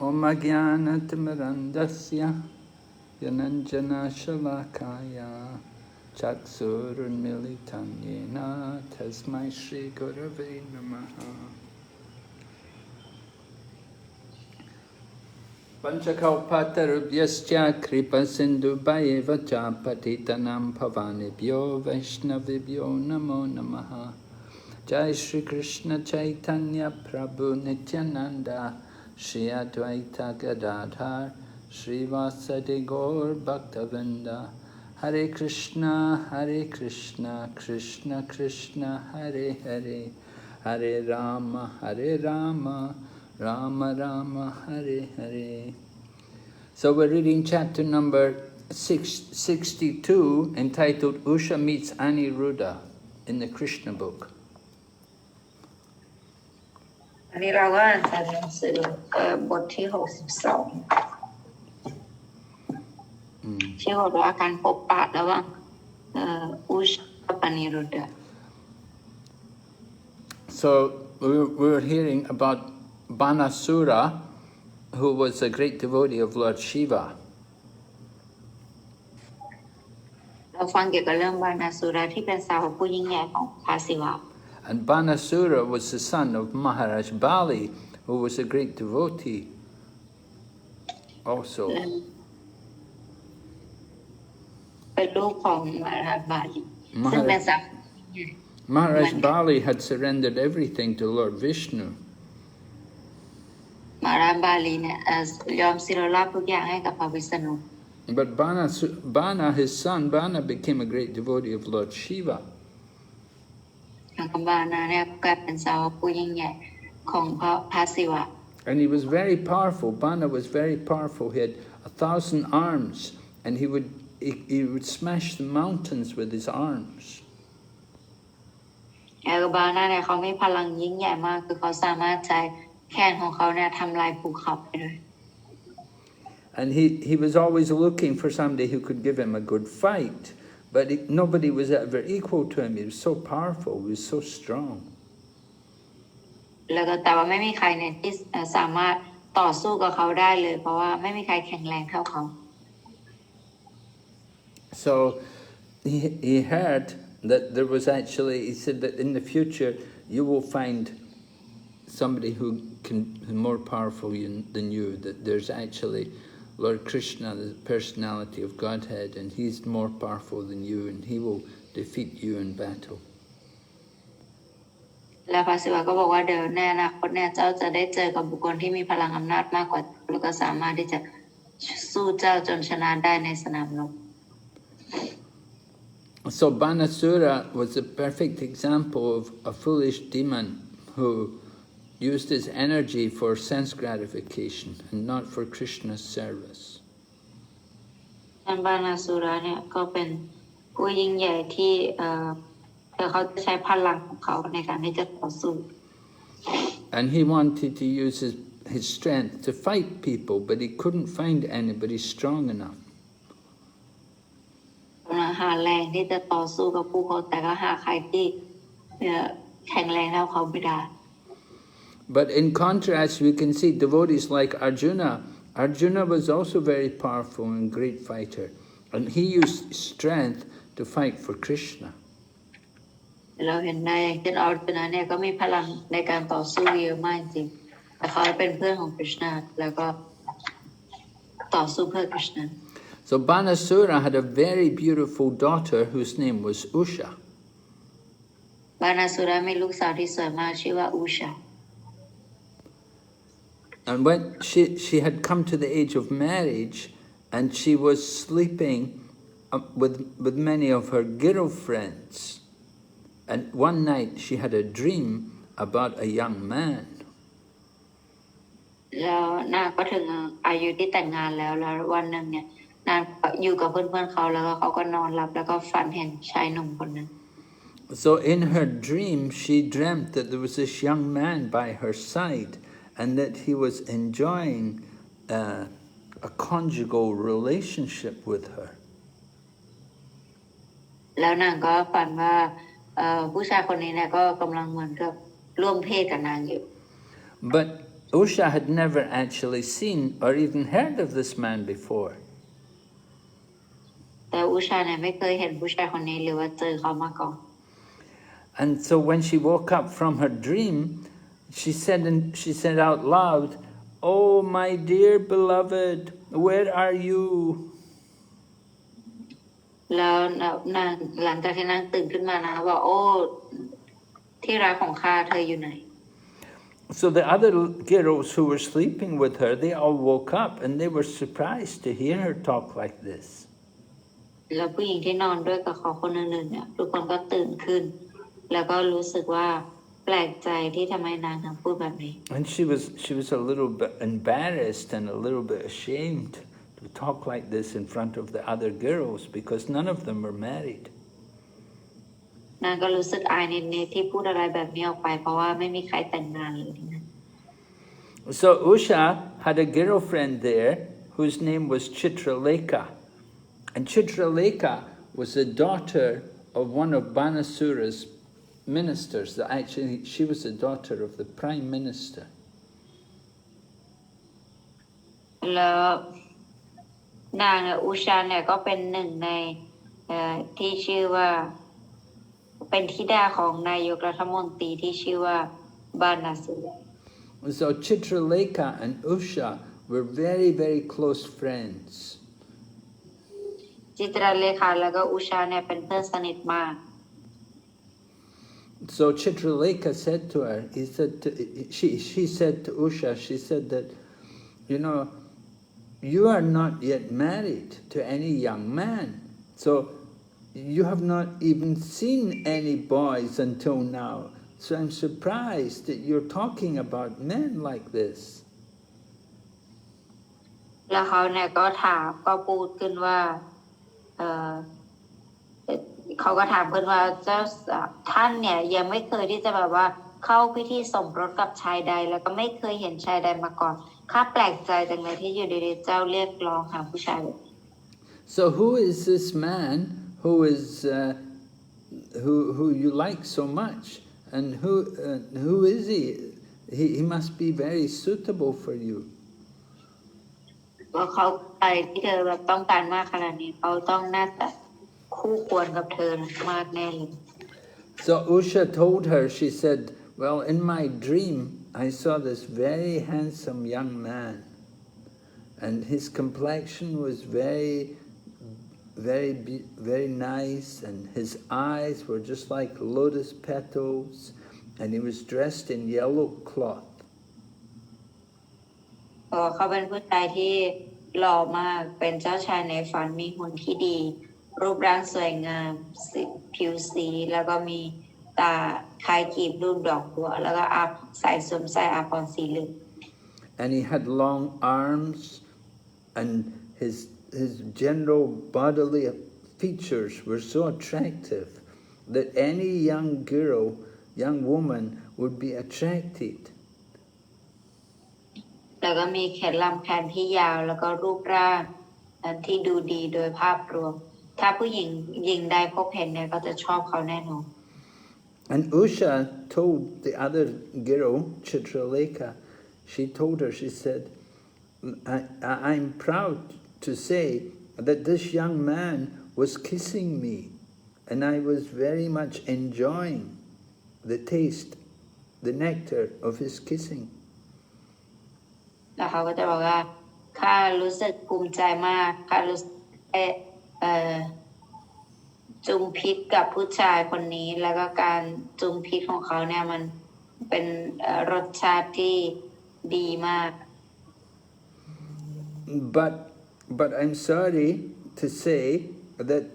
Om Ajnanatimirandasya Yananjana Shalakaya Chatsurunmilitam Yena Tasmai Shri Gurave Namaha. Panchakalpatarubhyascha kripa sindubhayeva cha patitanam pavanebhyo vaishnavibhyo namo namaha. Jai Shri Krishna Chaitanya Prabhu Nityananda Shri Advaita Gadadhar Shri Vasadi Gaur Bhaktavinda. Hare Krishna Krishna Krishna Hare Hare, Hare Rama Rama Rama Hare Hare. So we're reading chapter number 62, entitled Ūṣā meets Aniruddha in the Krishna book. อันนี้เราก็อ่านจากหนังสือบทที่62ชื่อว่าการพบปะระหว่างอุชกับอนิรุดดะ So we were hearing about Banasura, who was a great devotee of Lord Shiva. เราฟังเกี่ยวกับเรื่องบานาสุระที่เป็นสาวกผู้ยิ่งใหญ่ของพระศิวะ And Banasura was the son of Maharaj Bali, who was a great devotee also. เป็นลูกของมหาราชบาลีซึ่งเป็นสาวก Maharaj Bali had surrendered everything to Lord Vishnu. มหาราชบาลีเนี่ยยอมศิรราภทุกอย่างให้กับพระวิษณุ But Bana, his son, Bana became a great devotee of Lord Shiva. บานาเนี่ยกลายเป็นสาวกผู้ยิ่งใหญ่ของพระศิวะ And he was very powerful. Bana was very powerful. He had 1,000 arms, and he would smash the mountains with his arms. บานาเนี่ยเขามีพลังยิ่งใหญ่มากคือเขาสามารถใช้แขนของเขาเนี่ยทำลายภูเขาไปเลย And he was always looking for somebody who could give him a good fight. But nobody was ever equal to him. He was so powerful. He was so strong. แล้วก็แต่ว่าไม่มีใครเนี่ยที่สามารถต่อสู้กับเขาได้เลยเพราะว่าไม่มีใครแข็งแรงเท่าเขา So he heard that there was actually, he said that in the future you will find somebody who is more powerful than you, that there's actually Lord Krishna, the personality of Godhead, and he's more powerful than you, and he will defeat you in battle. แล้วพระศิวะก็บอกว่าเดี๋ยวในอนาคตเนี่ยเจ้าจะได้เจอกับบุคคลที่มีพลังอำนาจมากกว่าแล้วก็สามารถที่จะสู้เจ้าจนชนะได้ในสนามรบ So Banasura was a perfect example of a foolish demon who used his energy for sense gratification and not for Krishna's service. บานาสุระเนี่ยก็เป็นผู้ยิ่งใหญ่ที่เขาจะใช้พลังของเขาในการที่จะต่อสู้ And he wanted to use his strength to fight people, but he couldn't find anybody strong enough. หาแรงที่จะต่อสู้กับผู้คนแต่ก็หาใครที่แข็งแรงเท่าเขาไม่ได้ But in contrast, we can see devotees like Arjuna. Arjuna was also very powerful and great fighter, and he used strength to fight for Krishna. เราเห็นได้อย่างเช่นอาร์จุนเนี่ยก็มีพลังในการต่อสู้เยอะมากจริงแต่เขาเป็นเพื่อนของกฤษณะแล้วก็ต่อสู้เพื่อกฤษณะ So Banasura had a very beautiful daughter whose name was Ūṣā. บานาสุระมีลูกสาวที่สวยมากชื่อว่าอุชา And when she had come to the age of marriage, and she was sleeping with many of her girlfriends, and one night she had a dream about a young man. แล้วนางก็ถึงอายุที่แต่งงานแล้ววันหนึ่งเนี่ยนางอยู่กับเพื่อนๆเขาแล้วก็เขาก็นอนหลับแล้วก็ฝันเห็นชายหนุ่มคนนั้น So in her dream, she dreamt that there was this young man by her side, and that he was enjoying a conjugal relationship with her. แล้วนางก็ฝันว่าผู้ชายคนนี้เนี่ยก็กำลังเหมือนกับร่วมเพศกับนางอยู่ But Ūṣā had never actually seen or even heard of this man before. แต่อุชาเนี่ยไม่เคยเห็นผู้ชายคนนี้หรือว่าเจอเขามาก่อน And so when she woke up from her dream, she said out loud, "Oh, my dear beloved, where are you?" แล้วนางหลังจากที่นางตื่นขึ้นมานะว่าโอ้ที่รักของข้าเธออยู่ไหน So the other girls who were sleeping with her, they all woke up and they were surprised to hear her talk like this. แล้วผู้หญิงที่นอนด้วยกับเขาคนอื่นๆเนี่ยทุกคนก็ตื่นขึ้นแล้วก็รู้สึกว่าแปลกใจที่ทำไมนางถึงพูดแบบนี้ And she was a little bit embarrassed and a little bit ashamed to talk like this in front of the other girls because none of them were married. นางก็รู้สึกอายนิดๆที่พูดอะไรแบบนี้ออกไปเพราะว่าไม่มีใครแต่งงานเลยนะ So Ūṣā had a girlfriend there whose name was Chitralekha. And Chitralekha was the daughter of one of Banasura's ministers. Actually, she was the daughter of the prime minister. แล้วนางอุชาเนี่ยก็เป็นหนึ่งในที่ชื่อว่าเป็นธิดาของนายกรัฐมนตรีที่ชื่อว่าบานาสุร So Chitralekha and Ūṣā were very, very close friends. จิตราเลขาแล้วก็อุชาเนี่ยเป็นเพื่อนสนิทมาก So Chitralekha said to her, she said to Ūṣā, she said that, you know, you are not yet married to any young man. So you have not even seen any boys until now. So I'm surprised that you're talking about men like this. แล้วเขาเนี่ยก็ถามก็พูดขึ้นว่าเขาก็ถามขึ้นว่าเจ้าท่านเนี่ยยังไม่เคยที่จะแบบว่าเข้าพิธีสมรสกับชายใดแล้วก็ไม่เคยเห็นชายใดมาก่อนข้าแปลกใจจังเลยที่อยู่ดีๆเจ้าเรียกร้องหาผู้ชาย So who is this man who is who you like so much, and who is he? He must be very suitable for you. ว่าเขาไปที่เธอแบบต้องการมากขนาดนี้เขาต้องน่าจะคู่ควรกับเธอมากแน่เลย So Ūṣā told her, she said, well, in my dream I saw this very handsome young man, and his complexion was very nice, and his eyes were just like lotus petals, and he was dressed in yellow cloth. เขาเป็นผู้ชายที่หล่อมากเป็นเจ้าชายในฝันมีหุ่นที่ดีรูปร่างสวยงามผิวสีแล้วก็มีตาคล้ายกีบรูปดอกบัวแล้วก็สวมใส่อาภรณ์สีเหลือง And he had long arms, and his general bodily features were so attractive that any young woman would be attracted. แล้วก็มีแขนลำแขนที่ยาวแล้วก็รูปร่างที่ดูดีโดยภาพรวมถ้าผู้หญิงใดพบเห็นเนี่ยก็จะชอบเขาแน่นอน And Ūṣā told the other girl, Chitralekha, she told her, she said, I'm proud to say that this young man was kissing me, and I was very much enjoying the taste, the nectar of his kissing. แล้วเขาก็จะบอกว่าข้ารู้สึกภูมิใจมากข้ารู้สึกจุมพิษกับผู้ชายคนนี้แล้วก็การจุมพิษของเขาเนี่ยมันเป็นรสชาติที่ดีมาก But I'm sorry to say that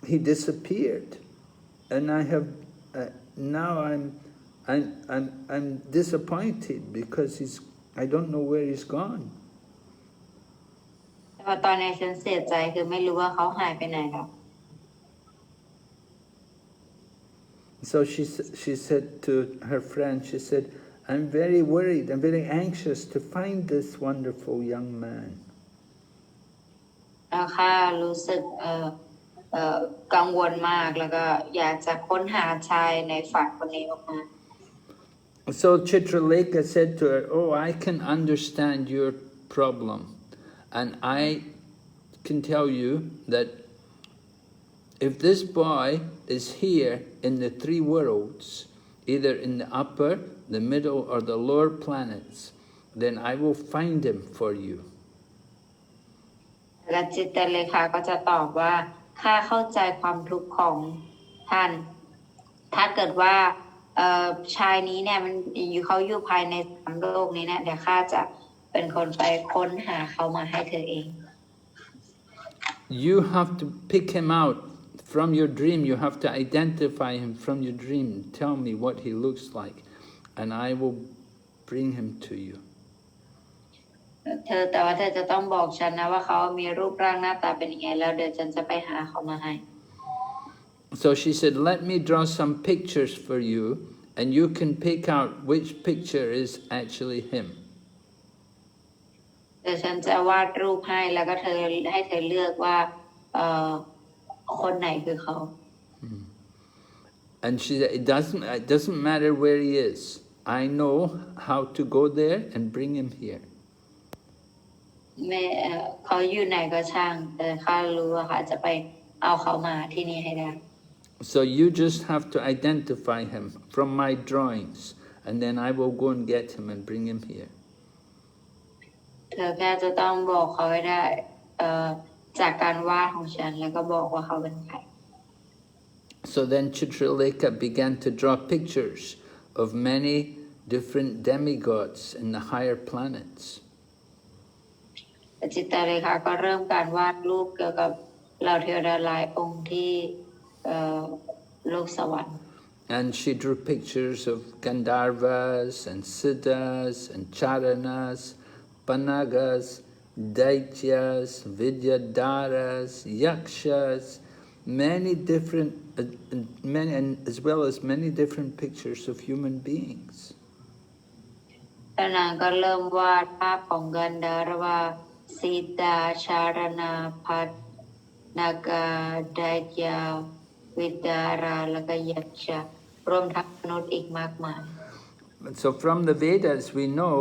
he disappeared, and I have now I'm disappointed because I don't know where he's gone. แต่ว่าตอนนี้ฉันเสียใจคือไม่รู้ว่าเขาหายไปไหนแล้ว So she said to her friend, she said, I'm very worried, I'm very anxious to find this wonderful young man. แล้วข้ารู้สึกกังวลมากแล้วก็อยากจะค้นหาชายในฝันคนนี้ออกมา So Chitralekha said to her, "Oh, I can understand your problem, and I can tell you that if this boy is here in the three worlds, either in the upper, the middle, or the lower planets, then I will find him for you." และจิตเลขาก็จะตอบว่าข้าเข้าใจความทุกข์ของท่าน ถ้าเกิดว่าชายนี้เนี่ยมันเขาอยู่ภายในสามโลกนี้เนี่ยเดี๋ยวข้าจะเป็นคนไปค้นหาเขามาให้เธอเอง You have to pick him out from your dream. You have to identify him from your dream. Tell me what he looks like, and I will bring him to you. แต่ว่าเธอจะต้องบอกฉันนะว่าเขามีรูปร่างหน้าตาเป็นยังไงแล้วเดี๋ยวฉันจะไปหาเขามาให้ So she said, "Let me draw some pictures for you, and you can pick out which picture is actually him." เดี๋ยวฉันจะวาดรูปให้แล้วก็ให้เธอเลือกว่าคนไหนคือเขา And she said, it doesn't matter where he is. I know how to go there and bring him here. เขาอยู่ไหนก็ช่างแต่ข้ารู้ว่าค่ะจะไปเอาเขามาที่นี่ให้ได้ So you just have to identify him from my drawings, and then I will go and get him and bring him here. เธอแค่จะต้องบอกเขาให้ได้จากการวาดของฉันแล้วก็บอกว่าเขาเป็นใคร So then Chitralekha began to draw pictures of many different demigods in the higher planets. จิตตเลขาก็เริ่มการวาดรูปเกี่ยวกับเหล่าเทวดาหลายองค์ที่โลกสวรรค์ And she drew pictures of Gandharvas and Siddhas and Charanas, Panagas, Daityas, Vidyadharas, Yakshas, many different, and as well as many different pictures of human beings. นางก็เริ่มวาดภาพของกันดารวาสีตาชารนาพัฒนากาไดยาวิดาราและก็ยักษ์รวมทั้งมนุษย์อีกมากมาย So from the Vedas we know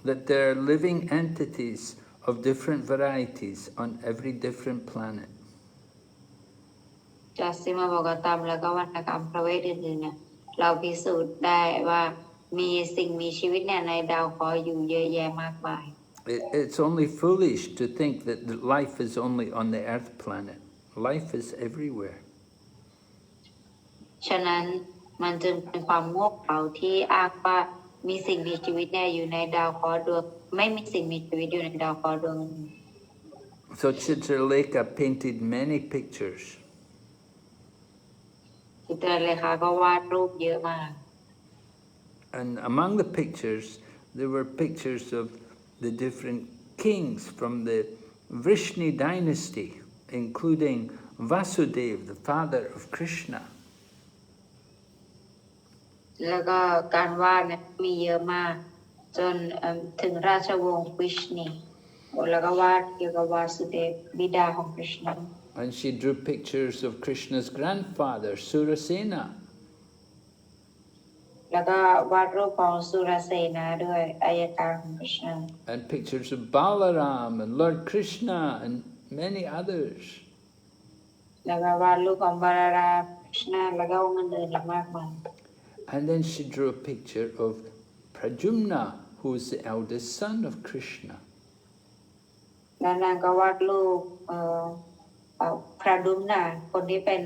that there are living entities of different varieties on every different planet. จากสิมาบอกตามแล้วก็วรรณกรรมประเภทอื่นๆเนี่ยเราพิสูจน์ได้ว่ามีสิ่งมีชีวิตเนี่ยในดาวเคราะห์อยู่เยอะแยะมากมาย It's only foolish to think that life is only on the Earth planet. Life is everywhere. ฉะนั้นมันจึงเป็นความโง่เขลาที่อ้างว่ามีสิ่งมีชีวิตเนี่ยอยู่ในดาวเคราะห์ดวงไม่มีสิ่งมีชีวิตอยู่ในดาวเคราะห์ดวง So Chitralekha painted many pictures. จิตรเลขาก็วาดรูปเยอะมาก And among the pictures, there were pictures of the different kings from the Vrishni dynasty, including Vasudeva, the father of Krishna. แล้วก็การวาดเนี่ยมีเยอะมากจนถึงราชวงศ์วิชนีแล้วก็วาดเกี่ยวกับวาสุเดฟบิดาของคริชนา And she drew pictures of Krishna's grandfather, Surasena. แล้วก็วาดรูปของสุรเสนาด้วยอายการของคริชนา And pictures of Balaram and Lord Krishna and many others. แล้วก็วาดรูปของบาราราคริชนาแล้วก็องค์อื่นๆอีกมากมาย And then she drew a picture of Pradyumna, who is the eldest son of Krishna. แล้วนางก็วาดรูปพระดุมนาคนที่เป็น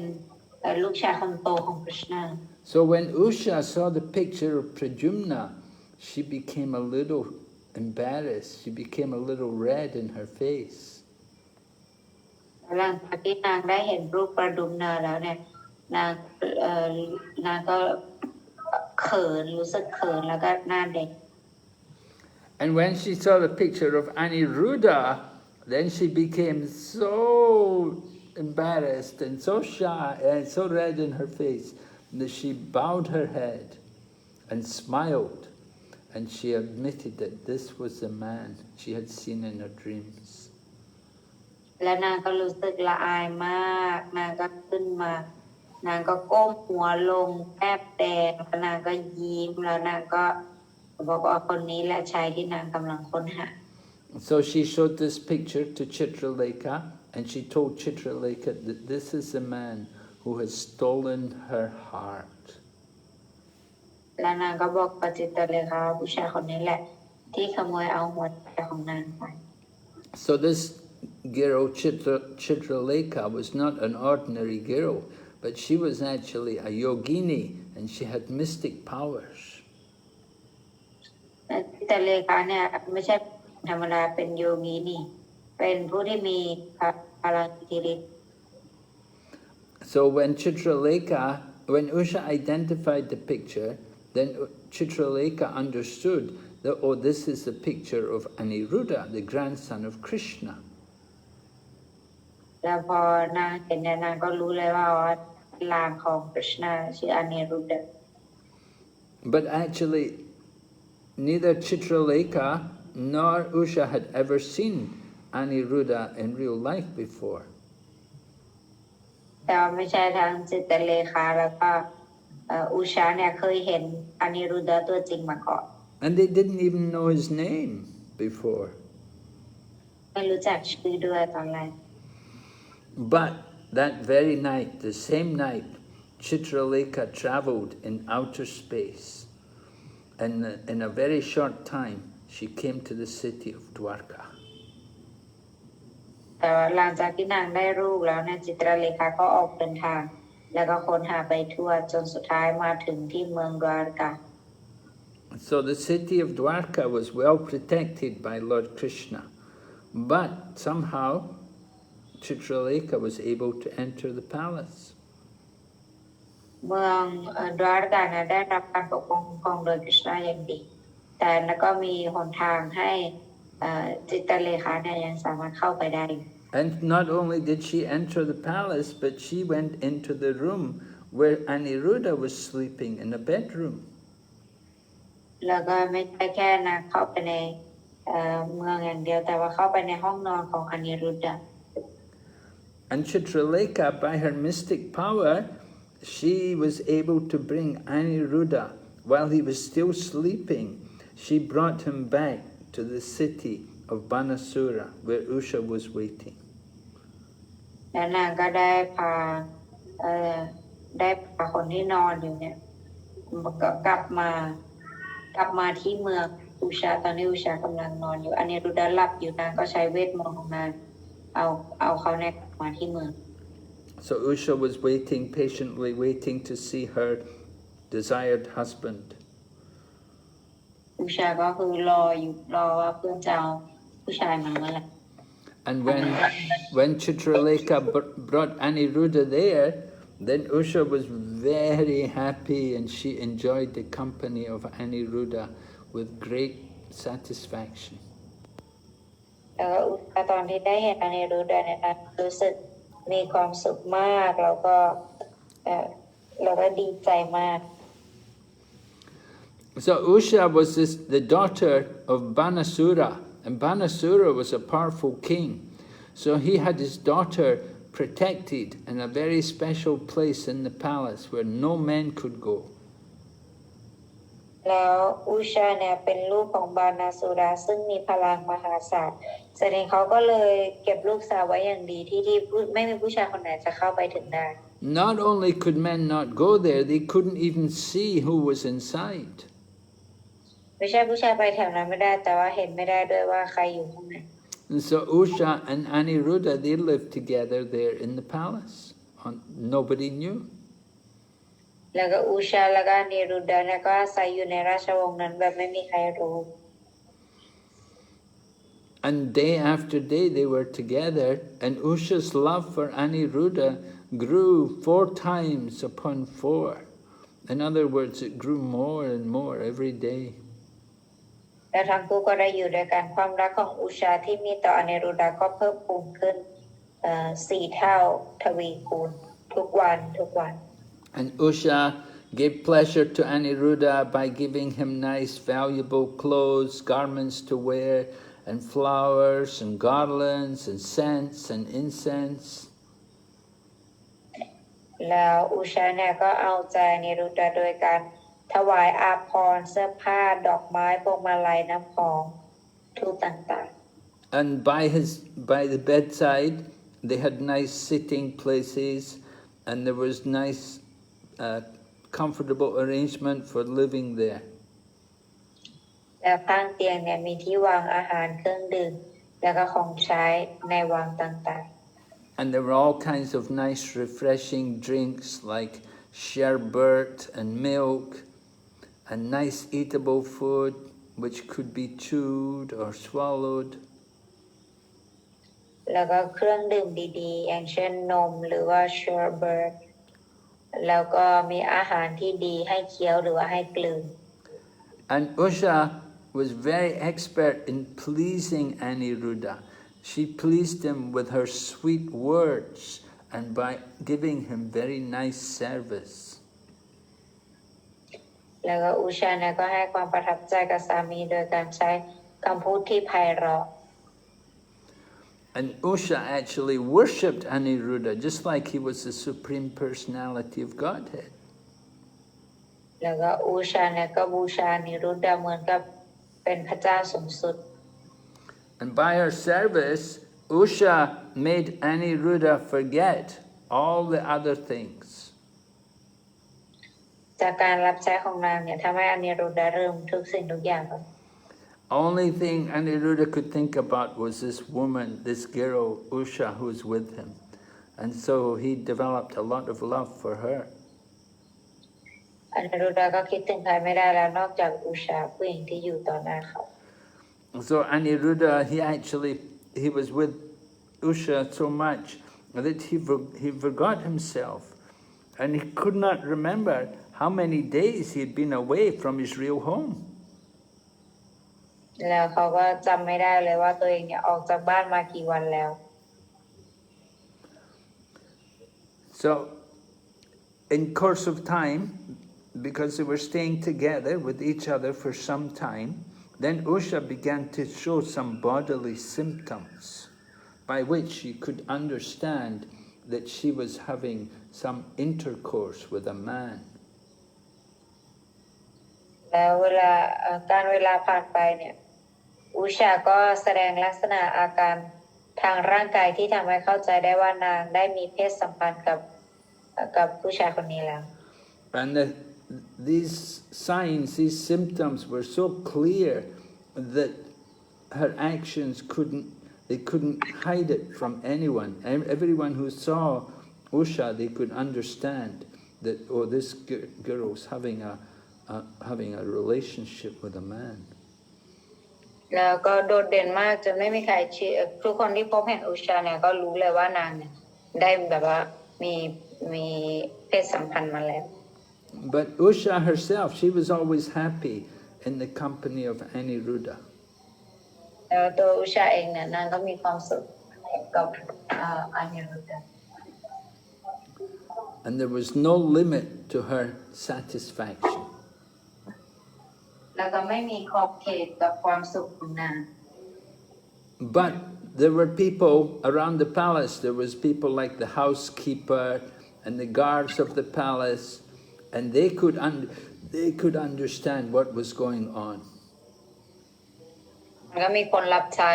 ลูกชายคนโตของคริชนา So when Ūṣā saw the picture of Pradyumna, she became a little embarrassed. She became a little red in her face. หลังจากที่นางได้เห็นรูปพระดุมนาแล้วเนี่ยนางก็เขินรู้สึกเขินแล้วก็หน้าเด็ก And when she saw the picture of Aniruddha, then she became so embarrassed and so shy and so red in her face that she bowed her head and smiled, and she admitted that this was the man she had seen in her dreams. และนางก็รู้สึกละอายมากนางก็ขึ้นมา นางก็ก้มหัวลงแอบแดงแล้วนางก็ยิ้มแล้วนางก็บอกว่าคนนี้แหละชายที่นางกำลังค้นหา So she showed this picture to Chitralekha, and she told Chitralekha that this is the man who has stolen her heart. และนางก็บอกกับจิตรเลขาผู้ชายคนนี้แหละที่ขโมยเอาหัวใจของนางไป So this girl, Chitralekha, was not an ordinary girl, but she was actually a yogini, and she had mystic powers. จิตรเลขาเนี่ยไม่ใช่ธรรมดาเป็นโยกีนี่เป็นผู้ที่มีพลังอิทธิฤทธิ์ So when Ūṣā identified the picture, then Chitralekha understood that, oh, this is the picture of Aniruddha, the grandson of Krishna. แล้วพอนางเห็นเนี่ยนางก็รู้เลยว่าลางของกฤษณาชื่ออนิรุดดะ But actually, neither Chitralekha nor Ūṣā had ever seen Aniruddha in real life before. แต่ไม่ใช่ทางจิตเลขาแล้วก็อุชาเนี่ยเคยเห็นอนิรุดดะตัวจริงมาก่อน And they didn't even know his name before. ไม่รู้จักชื่อด้วยตอนแรก But that very night, the same night, Chitralekha traveled in outer space. And in a very short time, she came to the city of Dwarka. แต่ว่าหลังจากที่นางได้รูปแล้วเนี่ยจิตรเลขาก็ออกเดินทางแล้วก็ค้นหาไปทั่วจนสุดท้ายมาถึงที่เมืองดวารกา So the city of Dwarka was well protected by Lord Krishna. But somehow, Chitralekha was able to enter the palace. เมืองดวารกาเนี่ยได้รับการปกป้องคุ้มครองโดยกฤษณาอย่างดีแต่แล้วก็มีหนทางให้จิตรเลขาเนี่ยยังสามารถเข้าไปได้ And not only did she enter the palace, but she went into the room where Aniruddha was sleeping in a bedroom. แล้วก็ไม่ใช่แค่นะเข้าไปในเมืองอย่างเดียวแต่ว่าเข้าไปในห้องนอนของอนิรุดดะ And Chitralekha, by her mystic power, she was able to bring Aniruddha, while he was still sleeping, she brought him back to the city of Banasura, where Ūṣā was waiting. และนางก็ได้พาคนที่นอนอยู่เนี่ยก็กลับมาที่เมืองอุชาตอนนี้อุชากำลังนอนอยู่อนิรุดดะหลับอยู่นางก็ใช้เวทมนต์ของนางเอาเขาเนี่ยกลับมาที่เมือง So Ūṣā was waiting, patiently waiting to see her desired husband. อุชาก็คือรอว่าเพื่อนจะเอาผู้ชายมาเมื่อไหร่ And when Chitralekha brought Aniruddha there, then Ūṣā was very happy and she enjoyed the company of Aniruddha with great satisfaction. แล้วก็อุชาตอนที่ได้เห็นอนิรุดดะเนี่ยรู้สึกมีความสุขมากแล้วก็ดีใจมาก So Ūṣā was the daughter of Banasura, and Banasura was a powerful king. So he had his daughter protected in a very special place in the palace where no men could go. แล้วอุชาเนี่ยเป็นลูกของบานาสุราซึ่งมีพลังมหาศาลแสดงเขาก็เลยเก็บลูกสาวไว้อย่างดีที่ไม่มีผู้ชายคนไหนจะเข้าไปถึงได้ Not only could men not go there, they couldn't even see who was inside. ไม่ใช่ผู้ชายไปแถวนั้นไม่ได้แต่ว่าเห็นไม่ได้ด้วยว่าใครอยู่ข้างใน And so Ūṣā and Aniruddha, they lived together there in the palace. Nobody knew. แล้วก็อุชาแล้วก็อนิรุดดะเนี่ยก็อาศัยอยู่ในราชวงศ์นั้นแบบไม่มีใครรู้ And day after day they were together, and Ūṣā's love for Aniruddha grew 4 times upon 4. In other words, it grew more and more every day. แล้วทั้งคู่ก็ได้อยู่ด้วยกันความรักของอุชาที่มีต่ออนิรุดดะก็เพิ่มพูนขึ้น4 เท่าทวีคูณทุกวัน And Ūṣā gave pleasure to Aniruddha by giving him nice, valuable clothes, garments to wear, and flowers, and garlands, and scents, and incense. แล้วอุชาเนี่ยก็เอาใจนิรุตถะโดยการถวายอาภรณ์เสื้อผ้าดอกไม้พวงมาลัยน้ำหอมทูตต่าง And by the bedside, they had nice sitting places, and there was nice, comfortable arrangement for living there. ๆแล้วข้างเตียงเนี่ยมีที่วางอาหารเครื่องดื่มแล้วก็ของใช้ในวังต่าง And there were all kinds of nice, refreshing drinks like sherbet and milk, and nice eatable food which could be chewed or swallowed. ๆแล้วก็เครื่องดื่มดีๆอย่างเช่นนมหรือว่าเชอร์เบิร์ตแล้วก็มีอาหารที่ดีให้เคี้ยวหรือว่าให้กลืน And Ūṣā was very expert in pleasing Aniruddha. She pleased him with her sweet words and by giving him very nice service. แล้วก็อุชาเนี่ยก็ให้ความประทับใจกับสามีโดยการใช้คำพูดที่ไพเราะ And Ūṣā actually worshipped Aniruddha just like he was the Supreme Personality of Godhead. แล้วก็อุชาเนี่ยก็บูชานิรุตถะเหมือนกับเป็นพระเจ้าสูงสุด And by her service, Ūṣā made Aniruddha forget all the other things. จากการรับใช้ของนางเนี่ยทำให้อนิรุตถะลืมทุกสิ่งทุกอย่าง Only thing Aniruddha could think about was this woman, this girl, Ūṣā, who was with him. And so he developed a lot of love for her. อนิรุตถะก็คิดถึงใครไม่ได้แล้วนอกจากอุชาผู้หญิงที่อยู่ต่อหน้าเขา So Aniruddha, he was with Ūṣā so much that he forgot himself. And he could not remember how many days he had been away from his real home. แล้วเขาก็จำไม่ได้เลยว่าตัวเองเนี่ยออกจากบ้านมากี่วันแล้ว So in course of time, because they were staying together with each other for some time, then Ūṣā began to show some bodily symptoms by which you could understand that she was having some intercourse with a man. แล้วเวลาผ่านไปเนี่ยอุชาก็แสดงลักษณะอาการทางร่างกายที่ทำให้เข้าใจได้ว่านางได้มีเพศสัมพันธ์กับผู้ชายคนนี้แล้ว And these signs, these symptoms were so clear that her actions couldn't hide it from anyone. Everyone who saw Ūṣā, they could understand that, oh, this girl's having a relationship with a man. แล้วก็โดดเด่นมากจนไม่มีใครเชื่อทุกคนที่พบเห็นอุชาเนี่ยก็รู้เลยว่านางเนี่ยได้แบบว่ามีเพศสัมพันธ์มาแล้ว But Ūṣā herself, she was always happy in the company of Aniruddha. แล้วตัวอุชาเองเนี่ยนางก็มีความสุขกับอนิรุตถะ And there was no limit to her satisfaction. แล้วก็ไม่มีขอบเขตกับความสุขของนาง But there were people around the palace. There was people like the housekeeper and the guards of the palace, and they could understand what was going on. ก็มีคนรับใช้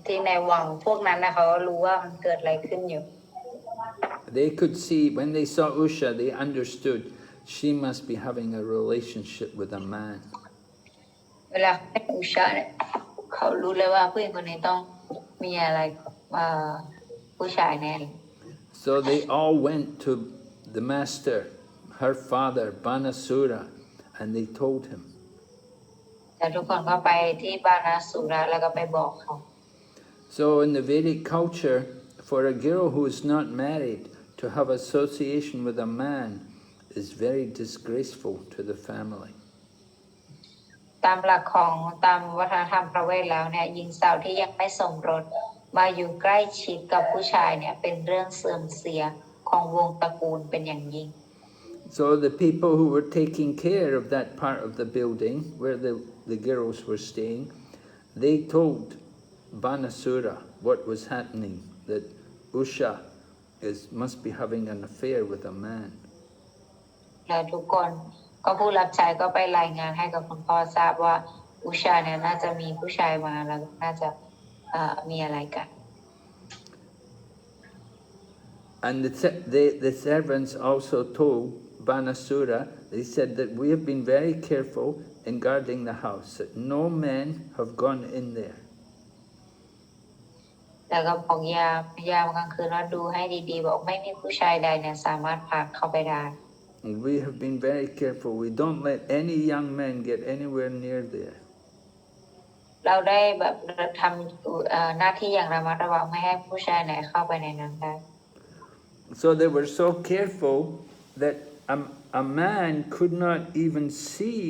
ที่ในวังพวกนั้นนะเขารู้ว่ามันเกิดอะไรขึ้นอยู่ They could see, when they saw Ūṣā, they understood she must be having a relationship with a man. เวลาเห็นอุชาเนี่ยเขารู้เลยว่าผู้หญิงคนนี้ต้องมีอะไรผู้ชายแน่ So they all went to the master, her father, Banasura, and they told him. แต่ทุกคนก็ไปที่บานาสุระแล้วก็ไปบอกเขา So in the Vedic culture, for a girl who is not married to have association with a man is very disgraceful to the family. ตามหลักของตามวัฒนธรรมพระเวทแล้วเนี่ยหญิงสาวที่ยังไม่สมรสมาอยู่ใกล้ชิดกับผู้ชายเนี่ยเป็นเรื่องเสื่อมเสียของวงตระกูลเป็นอย่างยิ่ง So the people who were taking care of that part of the building where the girls were staying, they told Banasura what was happening, that Ūṣā must be having an affair with a man. แล้วทุกคนก็ผู้รับใช้ก็ไปรายงานให้กับคุณพ่อทราบว่าอุชาเนี่ยน่าจะมีผู้ชายมาแล้วน่าจะมีอะไรกัน And the servants also told Banasura, they said that we have been very careful in guarding the house, that no men have gone in there. แล้วก็บอกยามกลางคืนว่าดูให้ดีๆบอกไม่มีผู้ชายใดเนี่ยสามารถพาเข้าไปได้ We have been very careful. We don't let any young men get anywhere near there. เราได้แบบทำหน้าที่อย่างระมัดระวังไม่ให้ผู้ชายไหนเข้าไปในนั้นได้ So they were so careful that a man could not even see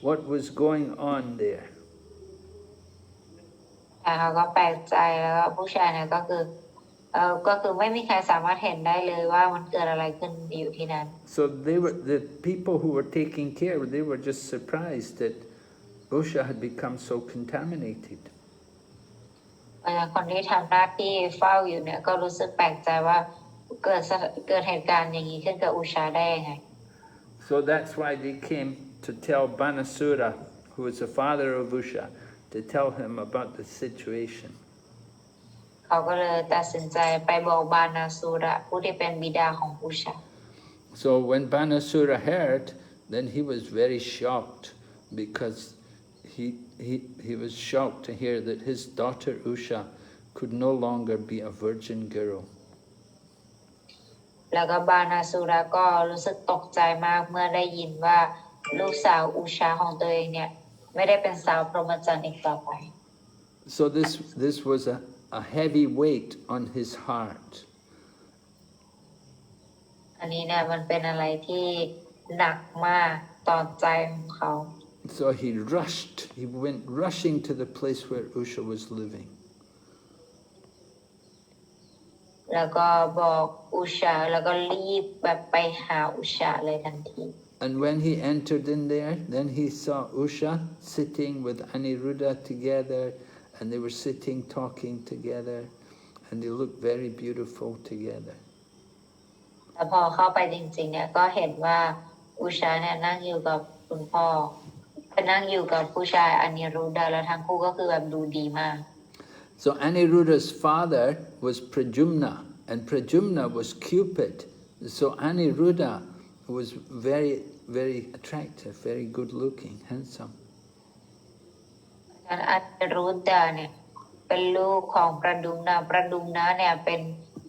what was going on there. แต่เขาก็แปลกใจแล้วก็ผู้ชายเนี่ยก็คือไม่มีใครสามารถเห็นได้เลยว่ามันเกิดอะไรขึ้นอยู่ที่นั้น So the people who were taking care, they were just surprised that Ūṣā had become so contaminated. คนที่ทำหน้าที่เฝ้าอยู่เนี่ยก็รู้สึกแปลกใจว่าเกิดเหตุการณ์อย่างนี้ขึ้นกับอุชาได้ยังไง So that's why they came to tell Banasura, who was the father of Ūṣā, to tell him about the situation. เขาก็เลยตัดสินใจไปบอกบานาสุระผู้ที่เป็นบิดาของอุชา So when Banasura heard, then he was very shocked, because he was shocked to hear that his daughter Ūṣā could no longer be a virgin girl. แล้วก็บานาสุระก็รู้สึกตกใจมากเมื่อได้ยินว่าลูกสาวอุชาของตัวเองเนี่ยไม่ได้เป็นสาวพรหมจรรย์อีกต่อไป So this was a heavy weight on his heart. อันนี้เนี่ยมันเป็นอะไรที่หนักมากต่อใจของเขา So he went rushing to the place where Ūṣā was living. แล้วก็บอกอุชาแล้วก็รีบแบบไปหาอุชาเลยทันที And when he entered in there, then he saw Ūṣā sitting with Aniruddha together, and they were sitting talking together, and they looked very beautiful together. แต่พอเข้าไปจริงๆเนี่ยก็เห็นว่าอุชาเนี่ยนั่งอยู่กับคุณพ่อนั่งอยู่กับผู้ชายอนิรุดาแล้วทั้งคู่ก็คือแบบดูดีมาก So Aniruddha's father was Prajumna, and Prajumna was Cupid. So Aniruddha was very, very attractive, very good looking, handsome. อนิรุดาเนี่ยเป็นลูกของประดุมนะเนี่ยเป็น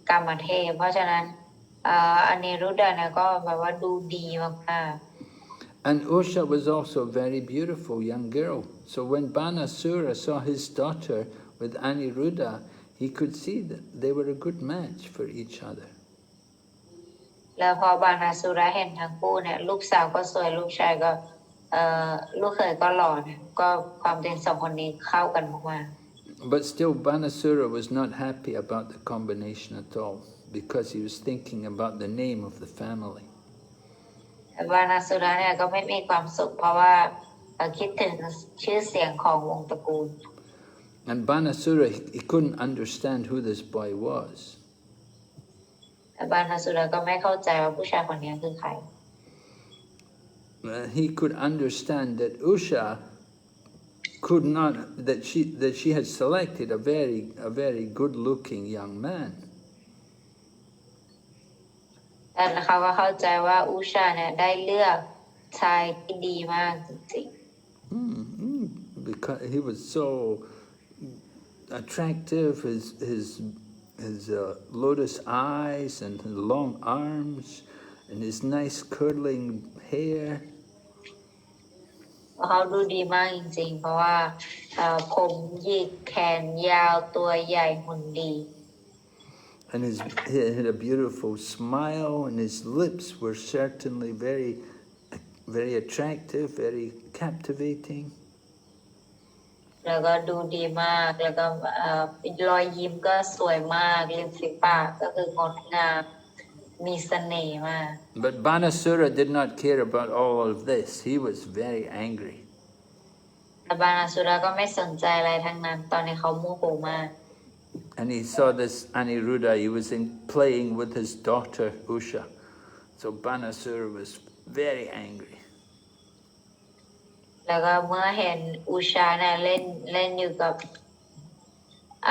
กามเทพเพราะฉะนั้นอนิรุดาเนี่ยก็แบบว่าดูดีมากๆ And Ūṣā was also a very beautiful young girl. So when Banasura saw his daughter with Aniruddha, he could see that they were a good match for each other. แล้วพอบานาสุระเห็นทั้งคู่เนี่ยลูกสาวก็สวยลูกชายก็ลูกเขยก็หล่อเนี่ยก็ความเป็นสองคนนี้เข้ากันมาก But still Banasura was not happy about the combination at all, because he was thinking about the name of the family. บานาสุระเนี่ยก็ไม่มีความสุขเพราะว่าคิดถึงชื่อเสียงของวงตระกูล And Banasura, he couldn't understand who this boy was. บานาสุระก็ไม่เข้าใจว่าผู้ชายคนนี้คือใคร He could understand that Ūṣā could not, that she had selected a very good-looking young man. แต่เขาก็เข้าใจว่าอุชาเนี่ยได้เลือกชายที่ดีมากจริงๆ Because he was so attractive, his lotus eyes and his long arms and his nice curling hair. เขาดูดีมากจริงๆเพราะว่าผมหยิกแขนยาวตัวใหญ่หุ่นดี And he had a beautiful smile, and his lips were certainly very, very attractive, very captivating. แล้วก็ดูดีมากแล้วก็รอยยิ้มก็สวยมากริมฝีปากก็คืองดงามมีเสน่ห์มาก But Banasura did not care about all of this. He was very angry. แต่บานาสุระก็ไม่สนใจอะไรทั้งนั้นตอนนี้เขาโมโหมาก And he saw this Aniruddha, he was playing with his daughter Ūṣā. So Banasura was very angry. แล้วก็เมื่อเห็นอุชาเนี่ยเล่นอยู่กับอ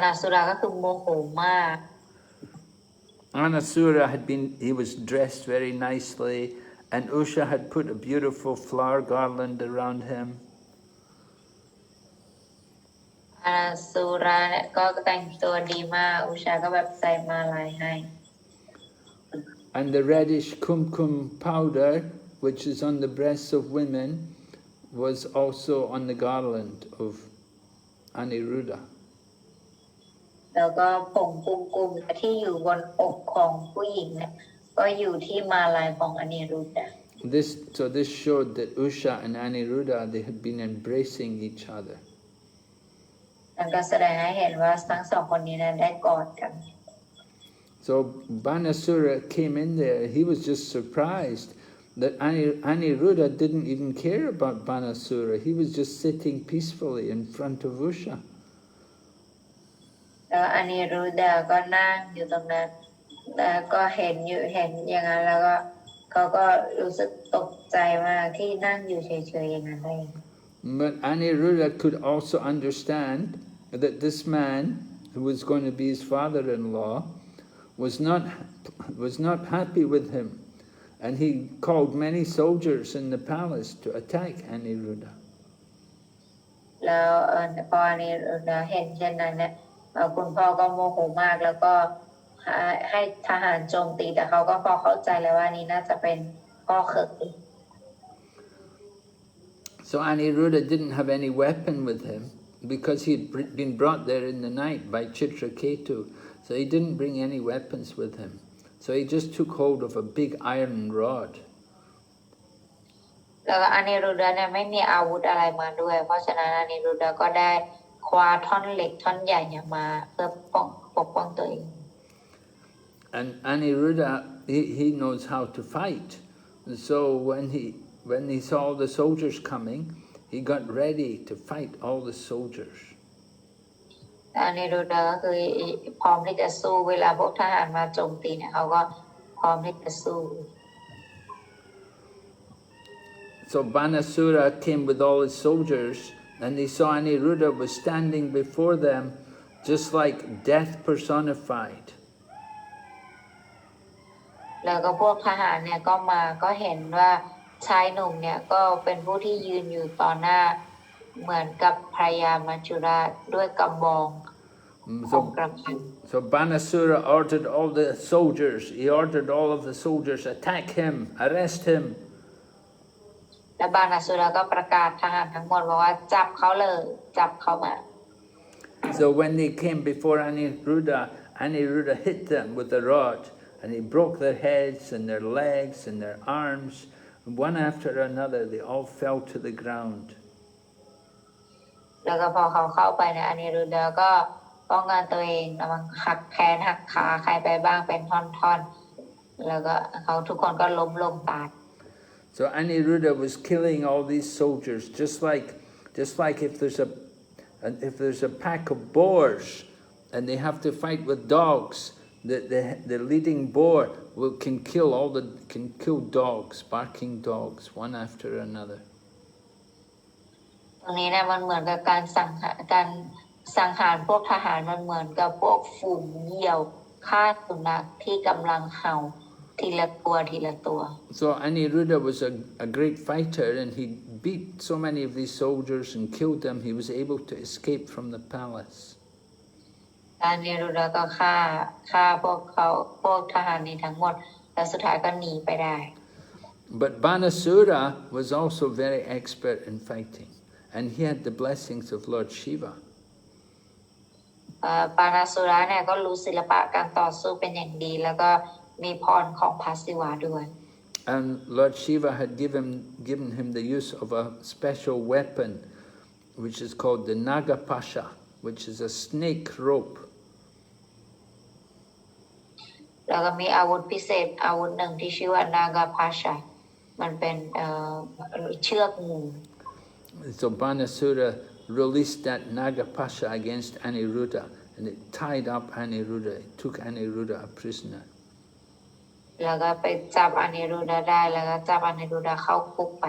นาสุราก็คือโมโหมาก Anasura he was dressed very nicely, and Ūṣā had put a beautiful flower garland around him. อนาสุราเนี่ยก็แต่งตัวดีมากอุชาก็แบบใส่มาลัยให้ And the reddish kumkum powder, which is on the breasts of women, was also on the garland of Aniruddha. แล้วก็ผงกุมที่อยู่บนอกของผู้หญิงเนี่ยก็อยู่ที่มาลัยของอนิรุดา So this showed that Ūṣā and Aniruddha, they had been embracing each other. นั่นก็แสดงให้เห็นว่าทั้งสองคนนี้นั้นได้กอดกัน So Banasura came in there, he was just surprised that Aniruddha didn't even care about Banasura. He was just sitting peacefully in front of Ūṣā. แล้วอนิรุดาก็นั่งอยู่ตรงนั้นแล้วก็เห็นอย่างนั้นแล้วก็เขาก็รู้สึกตกใจมากที่นั่งอยู่เฉยๆอย่างนั้นเอง But Aniruddha could also understand that this man, who was going to be his father-in-law, was not happy with him, and he called many soldiers in the palace to attack Aniruddha. แล้วพออนิรุดาเห็นเช่นนั้นเนี่ยคุณพ่อก็โมโหมากแล้วก็ให้ทหารโจมตีแต่เขาก็พอเข้าใจแล้วว่านี่น่าจะเป็นพ่อเขย So Aniruddha didn't have any weapon with him because he'd been brought there in the night by Chitraketu. So he didn't bring any weapons with him. So he just took hold of a big iron rod. แล้วก็อนิรุดาเนี่ยไม่มีอาวุธอะไรมาด้วยเพราะฉะนั้นอนิรุดาก็ได้คว้าท่อนเหล็กท่อนใหญ่เนี่ยมาเพื่อปกป้องตัวเอง And Aniruddha, he knows how to fight. And so when he saw the soldiers coming, he got ready to fight all the soldiers. อนิรุดาก็คือพร้อมที่จะสู้เวลาพวกทหารมาโจมตีเนี่ยเขาก็พร้อมที่จะสู้ So Banasura came with all his soldiers, and they saw Aniruddha was standing before them just like death personified. แล้วก็พวกทหารเนี่ยก็มาก็เห็นว่าชายหนุ่มเนี่ยก็เป็นผู้ที่ยืนอยู่ต่อหน้าเหมือนกับพระยามัจจุราชด้วยกำบองของกระพัน So Banasura ordered all the soldiers, he ordered all of the soldiers, attack him, arrest him. และบานาสุราก็ประกาศทหารทั้งหมดบอกว่าจับเขาเลยจับเขามา So when they came before Aniruddha hit them with a rod, and he broke their heads and their legs and their arms. One after another, they all fell to the ground. แล้วก็พอเขาเข้าไปในอนิรุดาก็ป้องกันตัวเองแล้วมันหักแขนหักขาใครไปบ้างเป็นท่อนๆแล้วก็เขาทุกคนก็ล้มลงตาย So Aniruddha was killing all these soldiers, just like if there's a pack of boars and they have to fight with dogs. The leading boar can kill dogs, barking dogs, one after another. ตรงนี้เนี่ยมันเหมือนกับการสังหารพวกทหารมันเหมือนกับพวกฝูงเหยี่ยวฆ่าสุนัขที่กำลังเห่าทีละตัว So Aniruddha was a great fighter, and he beat so many of these soldiers and killed them. He was able to escape from the palace. อนิรุดาก็ฆ่าพวกทหารนี้ทั้งหมดแล้วสุดท้ายก็หนีไปได้ But Banasura was also very expert in fighting, and he had the blessings of Lord Shiva. ปานาสุราเนี่ยก็รู้ศิลปะการต่อสู้เป็นอย่างดีแล้วก็มีพรของพระศิวะด้วย And Lord Shiva had given him the use of a special weapon, which is called the Nagapasha, which is a snake rope. แล้วก็มีอาวุธพิเศษอาวุธหนึ่งที่ชื่อว่านากาพาชามันเป็นเชือกงู So Banasura released that Nagapasha against Aniruddha, and it tied up Aniruddha. It took Aniruddha a prisoner. แล้วก็ไปจับอนิรุดาได้แล้วก็จับอนิรุดาเข้าคุกไป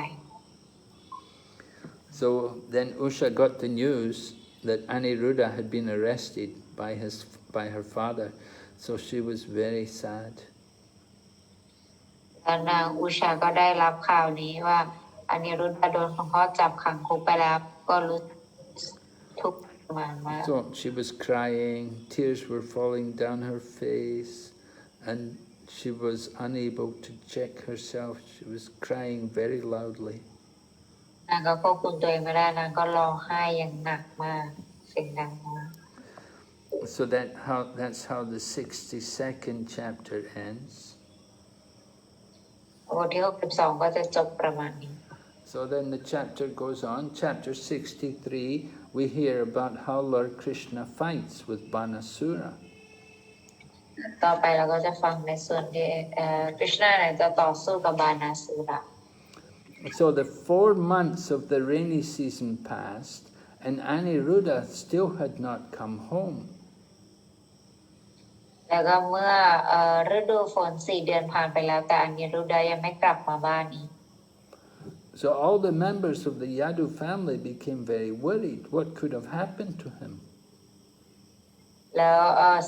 So then Ūṣā got the news that Aniruddha had been arrested by her father. So she was very sad. แล้วนางอุชาก็ได้รับข่าวนี้ว่าอนิรุดาโดนคุณพ่อจับขังคุกไปแล้วก็รู้ทุกข์มาก So she was crying, tears were falling down her face, and she was unable to check herself. She was crying very loudly. นางก็ควบคุมตัวเองไม่ได้นางก็ร้องไห้อย่างหนักมากเสียงดังมาก So that's how the 62nd chapter ends. บทที่62ก็จะจบประมาณนี้ So then the chapter goes on. Chapter 63, we hear about how Lord Krishna fights with Banasura. ต่อไปเราก็จะฟังในส่วนที่คริชนาเนี่ยจะต่อสู้กับบานาสุระ So the 4 months of the rainy season passed, and Aniruddha still had not come home. แล้วก็เมื่อฤดูฝน4 เดือนผ่านไปแล้วแต่อนิรุดายังไม่กลับมาบ้านอีก So all the members of the Yadu family became very worried. What could have happened to him? แล้ว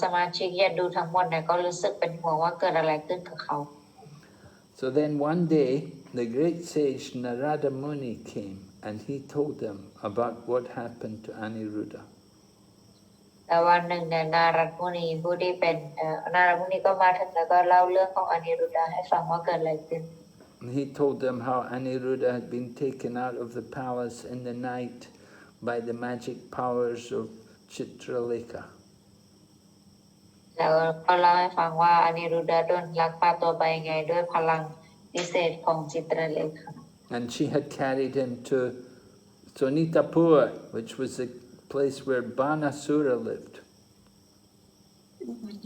สมาชิกยาดูทั้งหมดเนี่ยก็รู้สึกเป็นห่วงว่าเกิดอะไรขึ้นกับเขา So then one day, the great sage Narada Muni came, and he told them about what happened to Aniruddha. แต่วันหนึ่งเนี่ยนารัตมุนีผู้ที่เป็นนารัตมุนีก็มาถึงแล้วก็เล่าเรื่องของอนิรุดาให้ฟังว่าเกิดอะไรขึ้น He told them how Aniruddha had been taken out of the palace in the night by the magic powers of Chitraleka. แล้วก็เล่าให้ฟังว่าอนิรุดาโดนลักพาตัวไปไงด้วยพลังพิเศษของจิตรเลข And she had carried him to Sonitapur, which was the place where Banasura lived.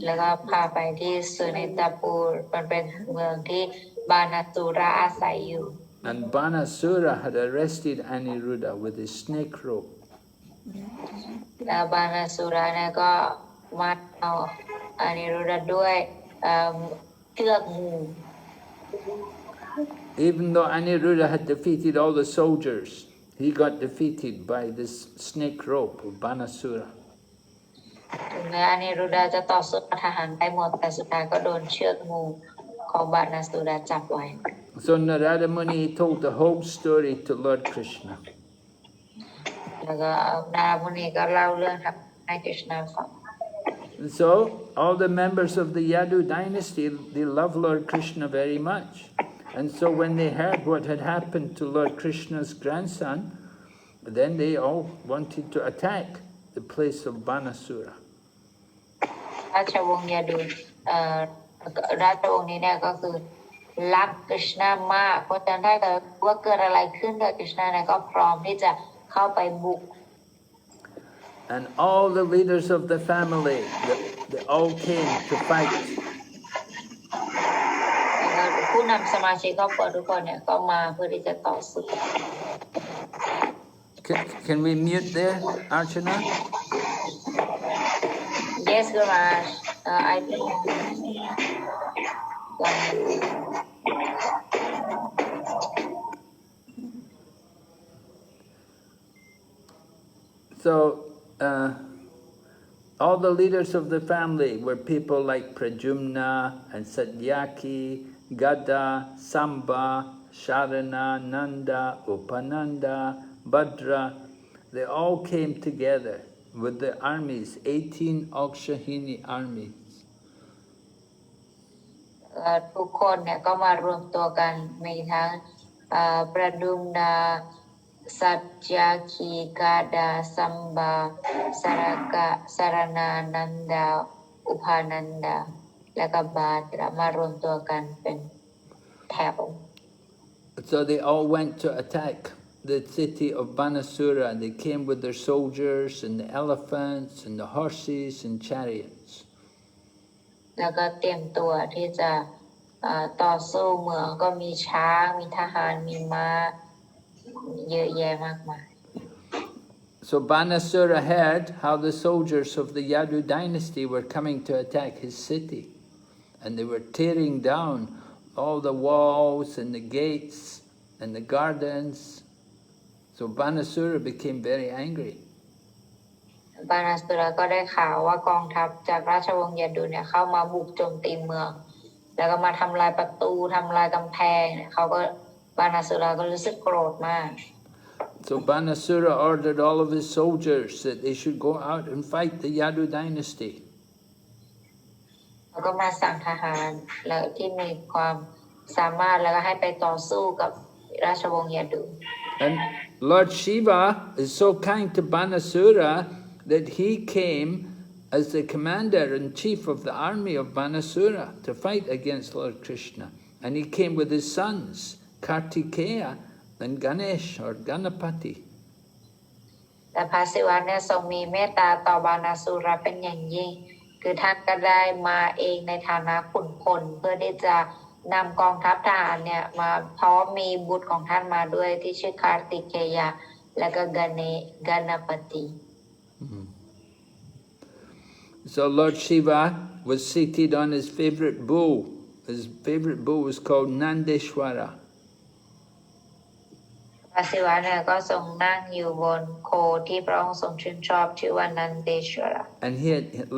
แล้วก็พาไปที่สุนิตาปูรมันเป็นเมืองที่บานาสุระอาศัยอยู่ And Banasura had arrested Aniruddha with his snake rope. แล้วบานาสุระเนี่ยก็มัดเอาอนิรุดาด้วยเชือกงู Even though Aniruddha had defeated all the soldiers, he got defeated by this snake rope of Banasura. ถึงแม้อนิรุดาจะต่อสู้กับทหารได้หมดแต่สุดท้ายก็โดนเชือกงูของบานาสุระจับไว้ So Narada Muni told the whole story to Lord Krishna. แล้วก็นารามุนีก็เล่าเรื่องให้กฤษณาฟัง And so all the members of the Yadu dynasty, they love Lord Krishna very much. And so when they heard what had happened to Lord Krishna's grandson, then they all wanted to attack the place of Banasura. ราชวงศ์ยาดูราชวงศ์นี้เนี่ยก็คือรักกฤษณามากเพราะฉะนั้นถ้าเกิดว่าเกิดอะไรขึ้นกับกฤษณาเนี่ยก็พร้อมที่จะเข้าไปบุก And all the leaders of the family, they all came to fight. ผู้นำสมาชิกครอบครัวทุกคนเนี่ยก็มาเพื่อที่จะต่อสู้ Can we mute there, Archana? Yes, Guraj. I think. So, all the leaders of the family were people like Prajumna and Satyaki, Gada, Samba, Sharana, Nanda, Upananda, Bhadra. They all came together with the armies, 18 Akshahini armies. ทุกคนเนี่ยก็มารวมตัวกันมีทั้งประดุมนาสัจจาคีกาดาสัมบาสารนานันดาอุปานันดาและก็บาดรามารวมตัวกันเป็นแถว So they all went to attack the city of Banasura, and they came with their soldiers and the elephants and the horses and chariots. แล้วก็เตรียมตัวที่จะต่อสู้เมืองก็มีช้างมีทหารมีม้าเยอะแยะมากมาย So Banasura heard how the soldiers of the Yadu dynasty were coming to attack his city, and they were tearing down all the walls and the gates and the gardens. So Banasura became very angry. บานาสุราก็ได้ข่าวว่ากองทัพจากราชวงศ์ยดูเนี่ยเข้ามาบุกโจมตีเมืองแล้วก็มาทำลายประตูทำลายกำแพงเนี่ยเขาก็บานาสุราก็รู้สึกโกรธมาก So Banasura ordered all of his soldiers that they should go out and fight the Yadu dynasty. เขาก็มาสั่งทหารแล้วที่มีความสามารถแล้วก็ให้ไปต่อสู้กับราชวงศ์ยดู And Lord Shiva is so kind to Banasura that he came as the commander-in-chief of the army of Banasura to fight against Lord Krishna. And he came with his sons, Kartikeya and Ganesh or Ganapati. แต่พระศิวะเนี่ยทรงมีเมตตาต่อบานาสุรเป็นอย่างยิ่งคือท่านก็ได้มาเองในฐานะขุนพลเพื่อที่จะนำกองทัพทหารเนี่ยมาพร้อมมีบุตรของท่านมาด้วยที่ชื่อคาร์ติเกยะและก็กานาปติ So Lord Shiva was seated on his favorite bull. His favorite bull was called Nandeshwara. พระศิวะเนี่ยก็ทรงนั่งอยู่บนโคที่พระองค์ทรงชื่นชอบชื่อว่านันเดชวระ And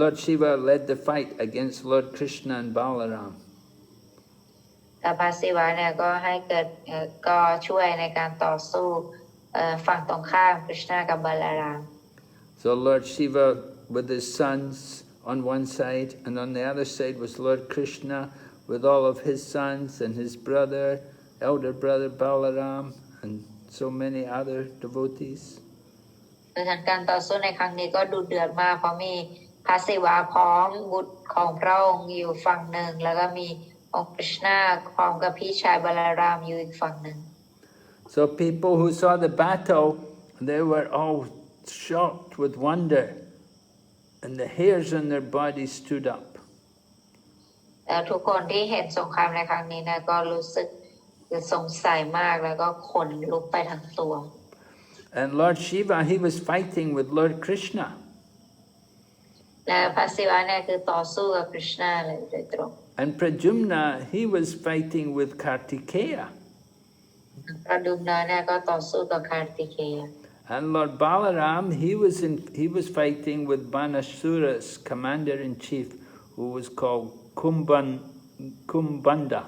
Lord Shiva led the fight against Lord Krishna and Balaram. แต่พระศิวะเนี่ยก็ให้เกิดก็ช่วยในการต่อสู้ฝั่งตรงข้ามคริชนากับบาลาราม So Lord Shiva with his sons on one side, and on the other side was Lord Krishna with all of his sons and his brother, elder brother Balaram, and so many other devotees. โดยการต่อสู้ในครั้งนี้ก็ดุเดือดมากเพราะมีพระศิวะพร้อมบุตรของพระองค์อยู่ฝั่งหนึ่งแล้วก็มีองค์คริชนาพร้อมกับพี่ชายบาลารามอยู่อีกฝั่งหนึ่ง So people who saw the battle, they were all shocked with wonder, and the hairs on their bodies stood up. แล้วทุกคนที่เห็นสงครามในครั้งนี้นะก็รู้สึกสงสัยมากแล้วก็ขนลุกไปทั้งตัว And Lord Shiva, he was fighting with Lord Krishna. และพระศิวะเนี่ยคือต่อสู้กับคริชนาเลยโดยตรง And Pradyumna, he was fighting with Kartikeya. พระดุมนาเนี่ยก็ต่อสู้กับคาร์ติเกย And Lord Balaram, he was fighting with Banasura's commander-in-chief, who was called Kumbanda.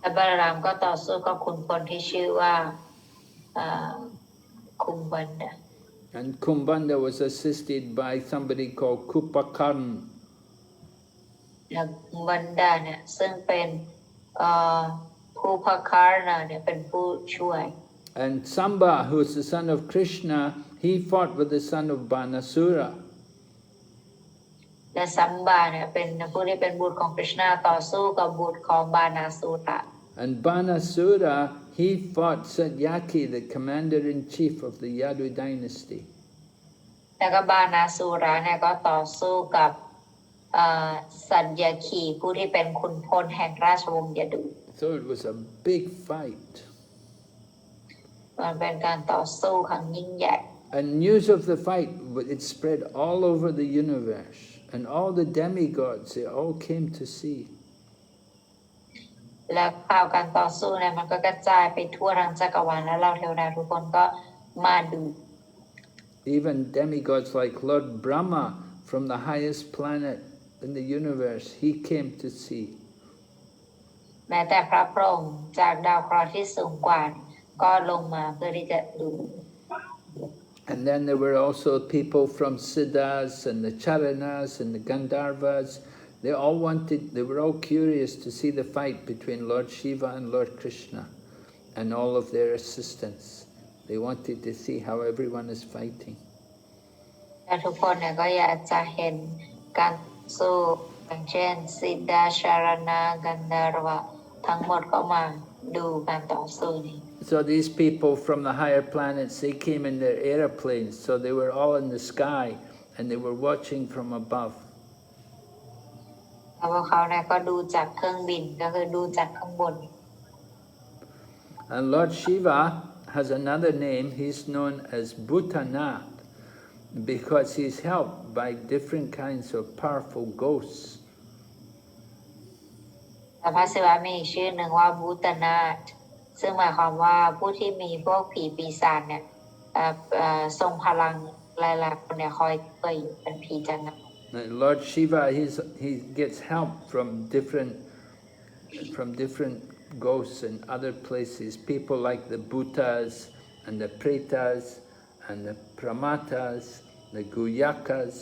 และบาลารามก็ต่อสู้กับขุนพลที่ชื่อว่าคุมบันดา And Kumbanda was assisted by somebody called Kupakarn. และบันดาเนี่ยซึ่งเป็นผู้พคาร์นาเนี่ยเป็นผู้ช่วย And Samba, who is the son of Krishna, he fought with the son of Banasura. และซัมบาเนี่ยเป็นผู้ที่เป็นบุตรของคริชนาต่อสู้กับบุตรของบานาสุระ And Banasura, he fought Satyaki, the commander-in-chief of the Yadu dynasty. แล้วก็บานาสุระเนี่ยก็ต่อสู้กับสัญญาคีผู้ที่เป็นขุนพลแห่งราชวงศ์ยดู So it was a big fight. มันเป็นการต่อสู้ครั้งยิ่งใหญ่ And news of the fight, it spread all over the universe. And all the demigods, they all came to see. และข่าวการต่อสู้เนี่ยมันก็กระจายไปทั่วทั้งจักรวาลและเราเทวดาทุกคนก็มาดู Even demigods like Lord Brahma from the highest planet in the universe, he came to see. แม้แต่พระพรหมจากดาวเคราะห์ที่สูงกว่าก็ลงมาเพื่อที่จะดู And then there were also people from Siddhas and the Charanas and the Gandharvas. They were all curious to see the fight between Lord Shiva and Lord Krishna and all of their assistants. They wanted to see how everyone is fighting. และทุกคนเนี่ยก็อยากจะเห็นการสู้อย่างเช่นสิดาชารณากันดารวะทั้งหมดก็มาดูการต่อสู้นี้ So these people from the higher planets, they came in their aeroplanes, so they were all in the sky and they were watching from above. แล้วพวกเขาเนี่ยก็ดูจากเครื่องบินก็คือดูจากข้างบน And Lord Shiva, has another name. He's known as Bhutanath because he's helped by different kinds of powerful ghosts. พระศิวะมีอีกชื่อหนึ่งว่าบูตนาถซึ่งหมายความว่าผู้ที่มีพวกผีปีศาจเนี่ยทรงพลังหลายๆคนเนี่ยคอยช่วยอยู่เป็นผีจันทร์ Lord Shiva, he gets help from different ghosts in other places. People like the Bhutas and the Pretas and the Pramatas, the Guyakas,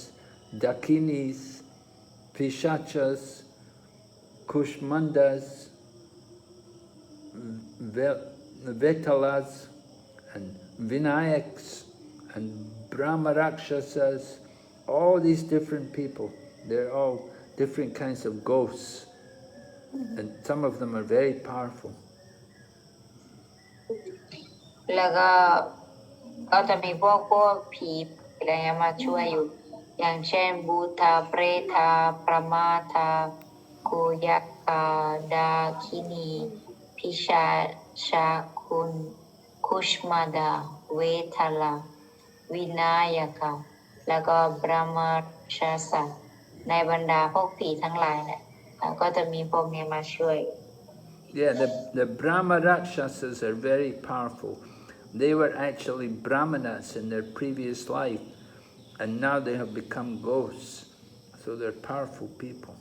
Dakinis, Pishachas, Kushmandas, Vetalas, and Vinayaks, and Brahmarakshasas, all these different people. They're all different kinds of ghosts. And some of them are very powerful. แล้วก็จะมีพวกผีอะไรเงี้ยมาช่วยอยู่อย่างเช่นบูธาเปรธาประมาธากุยักกาดาคินีพิชาชาคุณคุชมาดาเวทลาวินายกาแล้วก็บรหมชาสะในบรรดาพวกผีทั้งหลายเนี่ยก็จะมีพวกนี้มาช่วย Yeah, the Brahma Rakshasas are very powerful. They were actually Brahmanas in their previous life, and now they have become ghosts. So they're powerful people.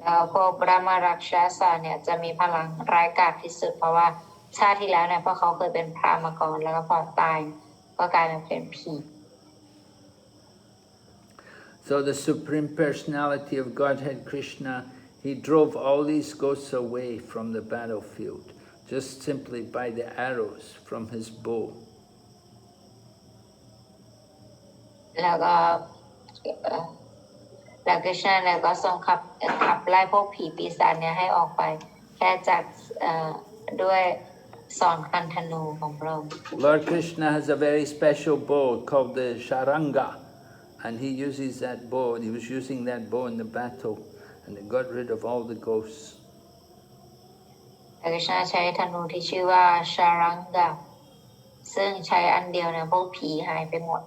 แล้วพวกบรหมราชาสะเนี่ยจะมีพลังร้ายกาจที่สุดเพราะว่าชาติที่แล้วเนี่ยพวกเขาเคยเป็นพระมาก่อนแล้วก็พอตายก็กลายเป็นผี So the Supreme Personality of Godhead Krishna, he drove all these ghosts away from the battlefield, just simply by the arrows from his bow. แล้วก็คริชนาเนี่ยก็ทรงขับไล่พวกผีปีศาจเนี่ยให้ออกไปแค่จากด้วยสอนคันธนูของพระองค์ Lord Krishna has a very special bow called the Sharanga, and he uses that bow, and he was using that bow in the battle, and it got rid of all the ghosts. คริชนาใช้ธนูที่ชื่อว่าชารังกะซึ่งใช้อันเดียวเนี่ยพวกผีหายไปหมด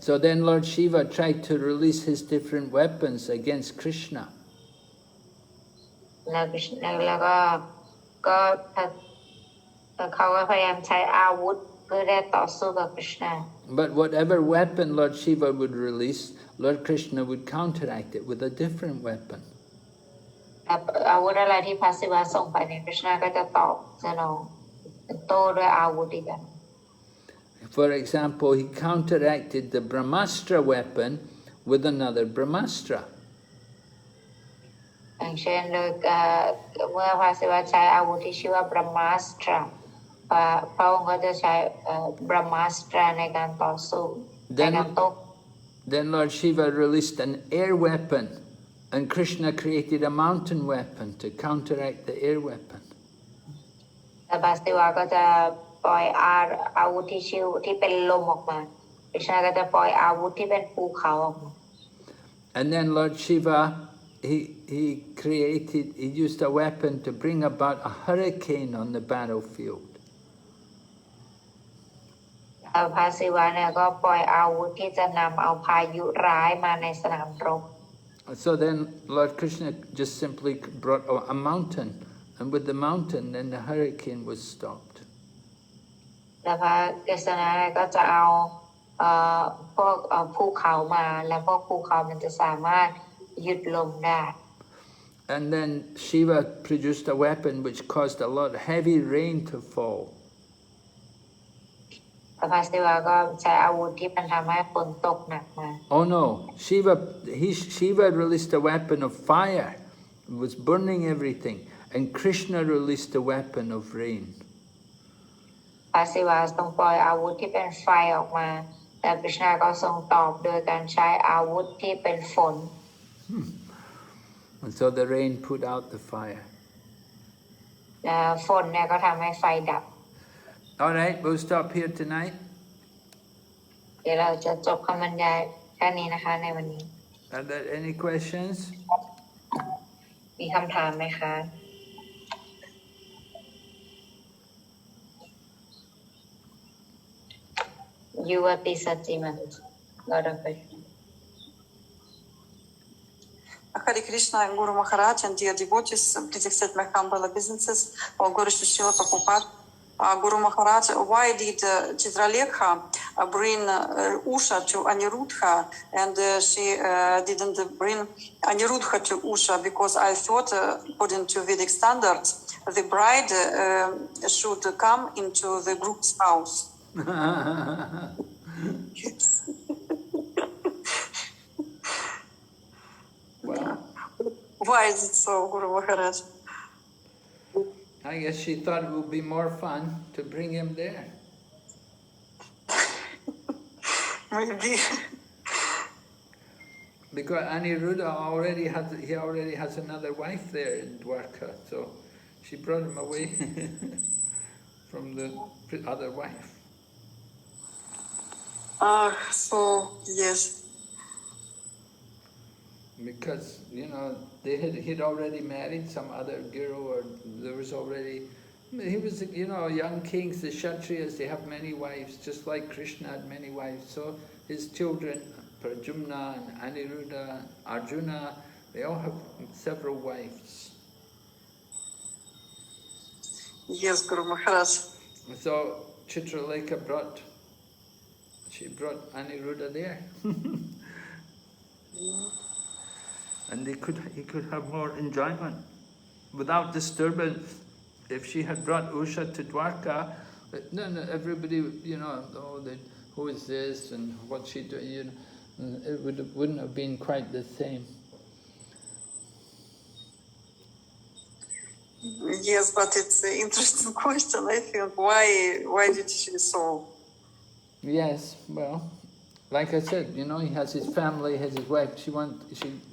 So then Lord Shiva tried to release his different weapons against Krishna. แล้วก็เขาก็พยายามใช้อาวุธเพื่อได้ต่อสู้กับคริชนา But whatever weapon Lord Shiva would release, Lord Krishna would counteract it with a different weapon. อาวุธอะไรที่พระศิวะส่งไปเนี่ยคริชนาก็จะตอบสนองโต้ด้วยอาวุธอีกแบบ For example, he counteracted the Brahmastra weapon with another Brahmastra. อย่างเช่นเมื่อพระศิวะใช้อาวุธที่ชื่อว่าบรหมาสตราพระองค์ก็จะใช้บรหมาสตราในการต่อสู้ในการโต้ Then Lord Shiva released an air weapon, and Krishna created a mountain weapon to counteract the air weapon. แต่พระศิวะก็จะปล่อยอาวุธที่เป็นลมออกมาคริชนาก็จะปล่อยอาวุธที่เป็นภูเขาออกมา And then Lord Shiva, he used a weapon to bring about a hurricane on the battlefield. พระศิวะเนี่ยก็ปล่อยอาวุธที่จะนำเอาพายุร้ายมาในสนามรบ So then Lord Krishna just simply brought a mountain, and with the mountain then the hurricane was stopped. แล้วพระกฤษณะก็จะเอาพวกภูเขามาแล้วพวกภูเขามันจะสามารถหยุดลมได้ And then Shiva produced a weapon which caused a lot of heavy rain to fall. พระศิวะก็ใช้อาวุธที่มันทำให้ฝนตกหนักมา Oh no, Shiva released a weapon of fire. It was burning everything. And Krishna released a weapon of rain. พระศิวะทรงปล่อยอาวุธที่เป็นไฟออกมาแต่คริชนาก็ทรงตอบโดยการใช้อาวุธที่เป็นฝน And so the rain put out the fire. ฝนเนี่ยก็ทำให้ไฟดับ All right, we'll stop here tonight. เดี๋ยวเราจะจบคำบรรยายแค่นี้นะคะในวันนี้ Are there any questions? มีคำถามไหมคะ Yuvati Sachimat. Lot of it. Hare Krishna, Guru Maharaj, and dear devotees, please accept my humble obeisances. All glories to Srila Prabhupada. Guru Maharaj, why did Chitralekha bring Ūṣā to Aniruddha, and she didn't bring Aniruddha to Ūṣā? Because I thought, according to Vedic standards, the bride should come into the groom's house. Well, why is it so, Guru Maharaj? I guess she thought it would be more fun to bring him there. Maybe. Because Aniruddha already has another wife there in Dwarka, so she brought him away from the other wife. So yes. Because, you know, he'd already married some other guru, or there was already, he was, you know, young kings, the Kshatriyas, they have many wives, just like Krishna had many wives. So his children, Pradyumna and Aniruddha, Arjuna, they all have several wives. Yes, Guru Maharaj. So Chitralekha brought Aniruddha there. And he could have more enjoyment without disturbance. If she had brought Ūṣā to Dwarka, then everybody, you know, who is this and what's she doing? You know, it wouldn't have been quite the same. Yes, but it's an interesting question. I think why did she so? Yes, well, like I said, you know, he has his family, has his wife. She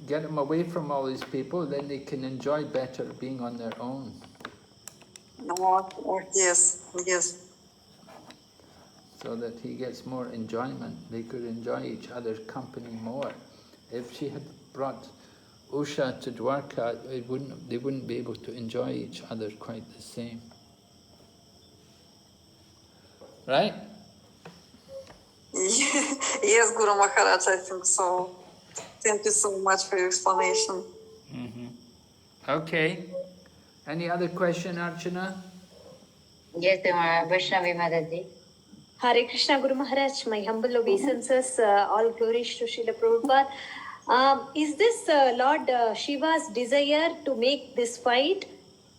get him away from all these people, then they can enjoy better being on their own. Yes, yes. So that he gets more enjoyment. They could enjoy each other's company more. If she had brought Ūṣā to Dwarka, they wouldn't be able to enjoy each other quite the same. Right? Yes, Guru Maharaj, I think so. Thank you so much for your explanation. Mm-hmm. Okay. Any other question, Archana? Yes, Vaishnavi Mataji. Hare Krishna, Guru Maharaj, my humble obeisances, all glories to Srila Prabhupada. Is this Lord Shiva's desire to make this fight?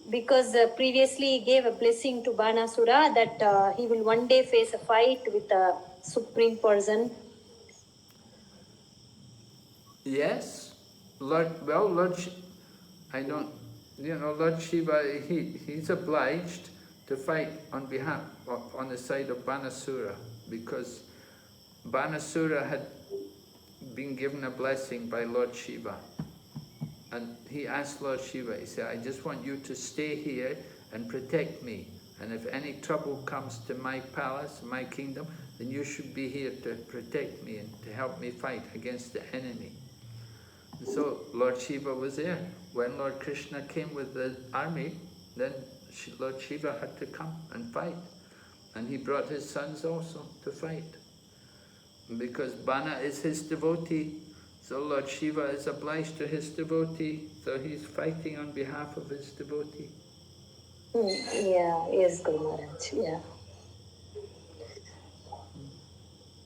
Because previously he gave a blessing to Banasura that he will one day face a fight with a supreme person. Yes. Lord Shiva, he's obliged to fight on the side of Banasura, because Banasura had been given a blessing by Lord Shiva. And he asked Lord Shiva, he said, I just want you to stay here and protect me. And if any trouble comes to my palace, my kingdom, then you should be here to protect me and to help me fight against the enemy. And so Lord Shiva was there. When Lord Krishna came with the army, then Lord Shiva had to come and fight. And he brought his sons also to fight. Because Bana is his devotee, so Lord Shiva is obliged to his devotee, so he's fighting on behalf of his devotee. Yeah, yes, Guru Maharaj, yeah.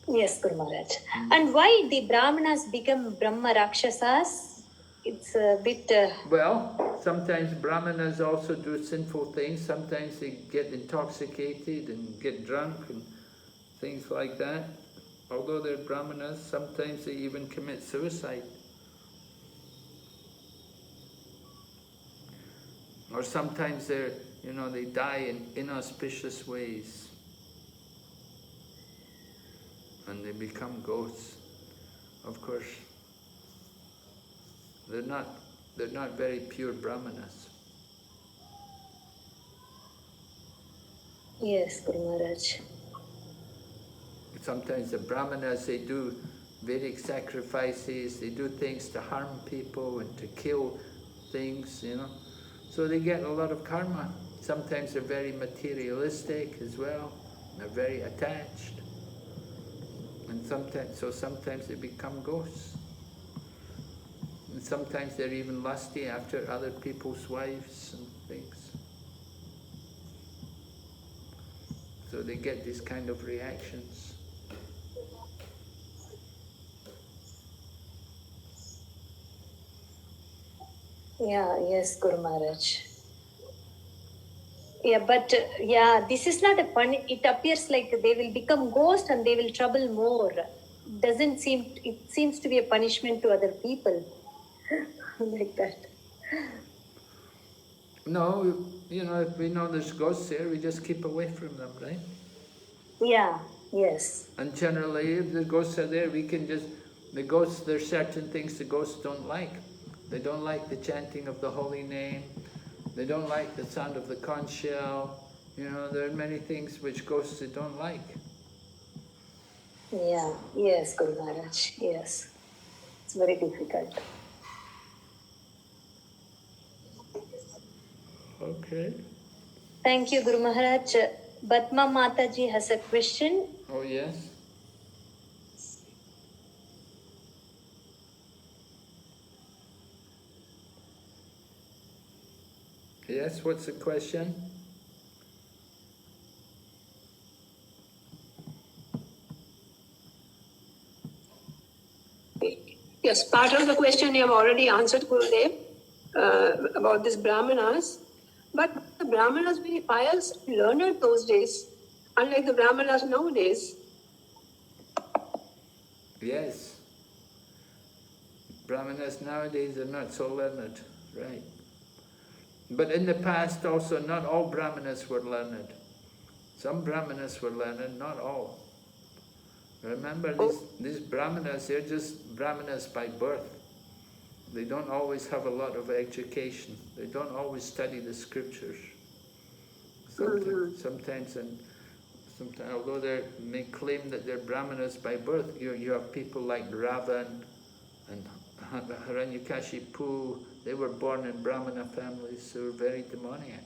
Yes, Guru Maharaj. And why the Brahmanas become Brahma Rakshasas? It's a bit... Well, sometimes Brahmanas also do sinful things. Sometimes they get intoxicated and get drunk and things like that. Although they're Brahmanas, sometimes they even commit suicide. Or sometimes they die in inauspicious ways. And they become ghosts. Of course, they're not very pure Brahmanas. Yes, Guru Maharaj. Sometimes the Brahmanas, they do Vedic sacrifices, they do things to harm people and to kill things, you know. So they get a lot of karma. Sometimes they're very materialistic as well, they're very attached. Sometimes they become ghosts. And sometimes they're even lusty after other people's wives and things. So they get these kind of reactions. Yes, Guru Maharaj. But this is not a fun. It appears like they will become ghosts and they will trouble more. It seems to be a punishment to other people. Like that. No, if we know there's ghosts there, we just keep away from them, right? Yes. And generally, if the ghosts are there, there's certain things the ghosts don't like. They don't like the chanting of the holy name. They don't like the sound of the conch shell. There are many things which ghosts they don't like. Yes, Guru Maharaj. Yes. It's very difficult. Okay. Thank you, Guru Maharaj. Batma Mataji has a question. Oh, yes? Yes, what's the question? Yes, part of the question you have already answered, Gurudev, about these Brahmanas. But the Brahmanas very pious, learned those days, unlike the Brahmanas nowadays. Yes. Brahmanas nowadays are not so learned, right? But in the past also, not all Brahmanas were learned. Some Brahmanas were learned, not all. Remember, these Brahmanas, they're just Brahmanas by birth. They don't always have a lot of education. They don't always study the scriptures. Sometimes, although they may claim that they're Brahmanas by birth, you have people like Ravan and Hiranyakashipu. They were born in Brahmana families, so were very demoniac.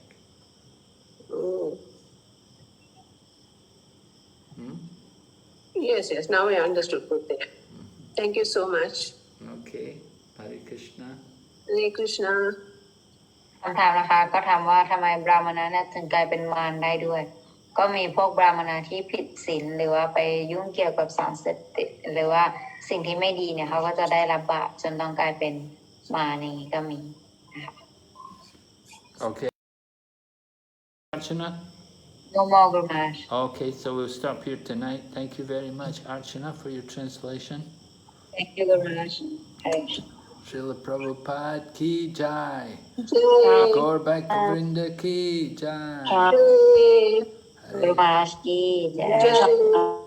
Yes, now I understood, Gurudev. Thank you so much. Okay, Hare Krishna. Hare Krishna. คำถามนะคะก็ถามว่าทำไมบราหมณะเนี่ยถึงกลายเป็นมารได้ด้วย ก็มีพวกบราหมณะที่ผิดศีลหรือว่าไปยุ่งเกี่ยวกับสารเสพติดหรือว่าสิ่งที่ไม่ดีเนี่ยเขาก็จะได้รับบาปจนต้องกลายเป็นมารอย่างนี้ก็มี Okay. Archana? No more, Guru Maharaj. Okay, so we'll stop here tonight. Thank you very much, Archana, for your translation. Thank you, Guru Maharaj. Srila Prabhupada ki jai. Jai. Gaur Bhakta Vrinda ki jai. Guru Maharaj ki jai. Jai.